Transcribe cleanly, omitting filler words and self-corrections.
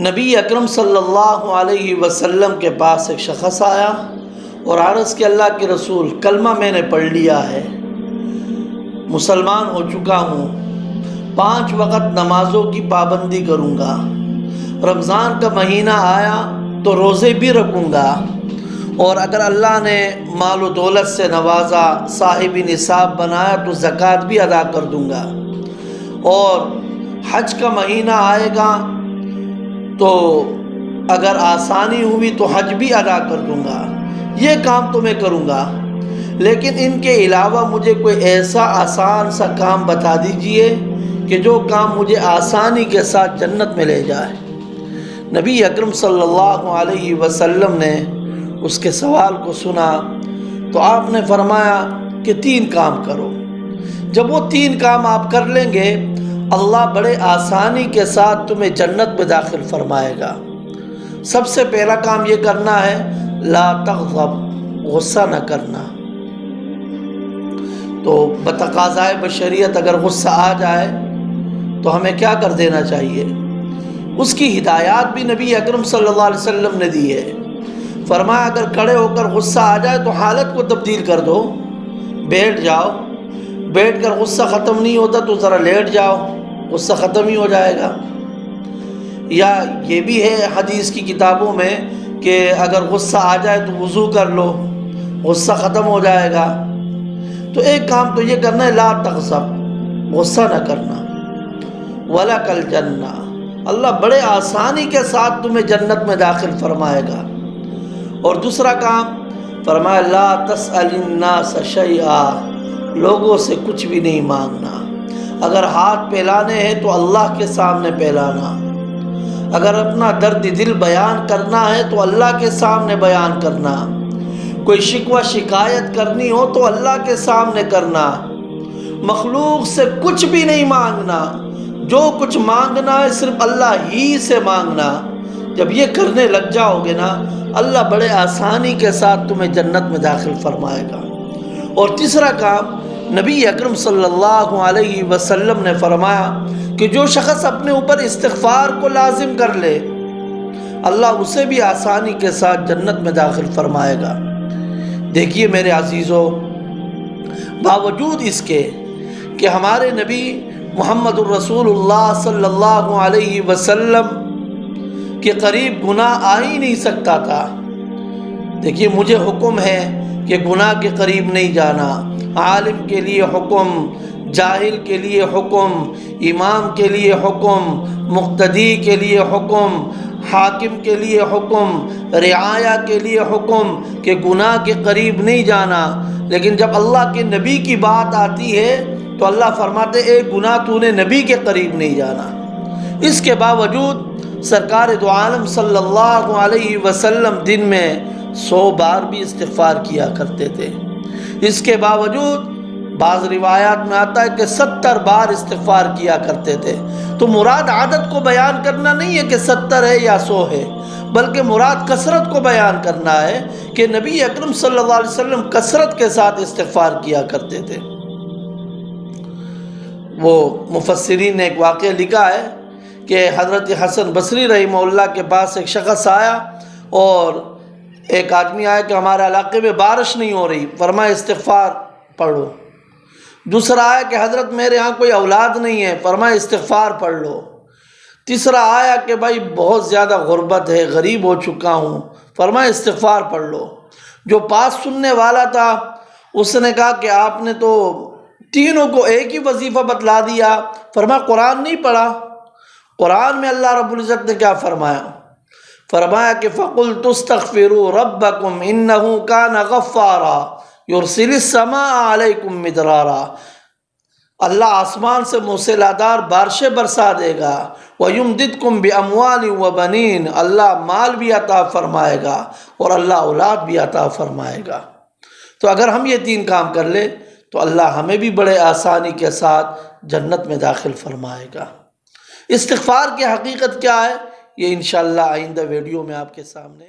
نبی اکرم صلی اللہ علیہ وسلم کے پاس ایک شخص آیا اور عرض کہ اللہ کے رسول، کلمہ میں نے پڑھ لیا ہے، مسلمان ہو چکا ہوں، 5 وقت نمازوں کی پابندی کروں گا، رمضان کا مہینہ آیا تو روزے بھی رکھوں گا، اور اگر اللہ نے مال و دولت سے نوازا، صاحب نصاب بنایا تو زکوٰۃ بھی ادا کر دوں گا، اور حج کا مہینہ آئے گا تو اگر آسانی ہوئی تو حج بھی ادا کر دوں گا۔ یہ کام تو میں کروں گا، لیکن ان کے علاوہ مجھے کوئی ایسا آسان سا کام بتا دیجئے کہ جو کام مجھے آسانی کے ساتھ جنت میں لے جائے۔ نبی اکرم صلی اللہ علیہ وسلم نے اس کے سوال کو سنا تو آپ نے فرمایا کہ 3 کام کرو۔ جب وہ 3 کام آپ کر لیں گے، اللہ بڑے آسانی کے ساتھ تمہیں جنت میں داخل فرمائے گا۔ سب سے پہلا کام یہ کرنا ہے، لا تغضب، غصہ نہ کرنا۔ تو بتقاضائے بشریت اگر غصہ آ جائے تو ہمیں کیا کر دینا چاہیے؟ اس کی ہدایات بھی نبی اکرم صلی اللہ علیہ وسلم نے دی ہے۔ فرمایا اگر کھڑے ہو کر غصہ آ جائے تو حالت کو تبدیل کر دو، بیٹھ جاؤ، بیٹھ کر غصہ ختم نہیں ہوتا تو ذرا لیٹ جاؤ، غصہ ختم ہی ہو جائے گا۔ یا یہ بھی ہے حدیث کی کتابوں میں کہ اگر غصہ آ جائے تو وضو کر لو، غصہ ختم ہو جائے گا۔ تو ایک کام تو یہ کرنا ہے، لا تغضب، غصہ نہ کرنا، وَلَكَ الْجَنَّةُ، اللہ بڑے آسانی کے ساتھ تمہیں جنت میں داخل فرمائے گا۔ اور دوسرا کام فرمایا، لا تسأل الناس شیئا، لوگوں سے کچھ بھی نہیں مانگنا۔ اگر ہاتھ پھیلانے ہیں تو اللہ کے سامنے پھیلانا، اگر اپنا درد دل بیان کرنا ہے تو اللہ کے سامنے بیان کرنا، کوئی شکوہ شکایت کرنی ہو تو اللہ کے سامنے کرنا، مخلوق سے کچھ بھی نہیں مانگنا، جو کچھ مانگنا ہے صرف اللہ ہی سے مانگنا۔ جب یہ کرنے لگ جاؤ گے نا، اللہ بڑے آسانی کے ساتھ تمہیں جنت میں داخل فرمائے گا۔ اور تیسرا کام نبی اکرم صلی اللہ علیہ وسلم نے فرمایا کہ جو شخص اپنے اوپر استغفار کو لازم کر لے، اللہ اسے بھی آسانی کے ساتھ جنت میں داخل فرمائے گا۔ دیکھیے میرے عزیزو، باوجود اس کے کہ ہمارے نبی محمد الرسول اللہ صلی اللہ علیہ وسلم کے قریب گناہ آ ہی نہیں سکتا تھا، دیکھیے مجھے حکم ہے کہ گناہ کے قریب نہیں جانا، عالم کے لیے حکم، جاہل کے لیے حکم، امام کے لیے حکم، مقتدی کے لیے حکم، حاکم کے لیے حکم، رعایا کے لیے حکم کہ گناہ کے قریب نہیں جانا۔ لیکن جب اللہ کے نبی کی بات آتی ہے تو اللہ فرماتے اے گناہ تو نے نبی کے قریب نہیں جانا۔ اس کے باوجود سرکار دو عالم صلی اللہ علیہ وسلم دن میں 100 بار بھی استغفار کیا کرتے تھے۔ اس کے باوجود بعض روایات میں آتا ہے کہ 70 بار استغفار کیا کرتے تھے۔ تو مراد عادت کو بیان کرنا نہیں ہے کہ 70 ہے یا 100 ہے، بلکہ مراد کثرت کو بیان کرنا ہے کہ نبی اکرم صلی اللہ علیہ وسلم کثرت کے ساتھ استغفار کیا کرتے تھے۔ وہ مفسرین نے ایک واقعہ لکھا ہے کہ حضرت حسن بصری رحمہ اللہ کے پاس ایک شخص آیا اور ایک آدمی آیا کہ ہمارے علاقے میں بارش نہیں ہو رہی، فرمایا استغفار پڑھو۔ دوسرا آیا کہ حضرت میرے ہاں کوئی اولاد نہیں ہے، فرمایا استغفار پڑھ لو۔ تیسرا آیا کہ بھائی بہت زیادہ غربت ہے، غریب ہو چکا ہوں، فرمایا استغفار پڑھ لو۔ جو پاس سننے والا تھا اس نے کہا کہ آپ نے تو تینوں کو ایک ہی وظیفہ بتلا دیا، فرمایا قرآن نہیں پڑھا؟ قرآن میں اللہ رب العزت نے کیا فرمایا؟ فرمایا کہ فَقُلْتُ اسْتَغْفِرُوا رَبَّكُمْ إِنَّهُ كَانَ غَفَّارًا يُرْسِلِ السَّمَاءَ عَلَيْكُمْ مِدْرَارًا، اللہ آسمان سے موسیلادار بارشیں برسا دے گا، وَيُمْدِدْكُمْ بِأَمْوَالٍ وَبَنِينَ، اللہ مال بھی عطا فرمائے گا اور اللہ اولاد بھی عطا فرمائے گا۔ تو اگر ہم یہ 3 کام کر لیں تو اللہ ہمیں بھی بڑے آسانی کے ساتھ جنت میں داخل فرمائے گا۔ استغفار کی حقیقت کیا ہے، یہ انشاءاللہ آئندہ ویڈیو میں آپ کے سامنے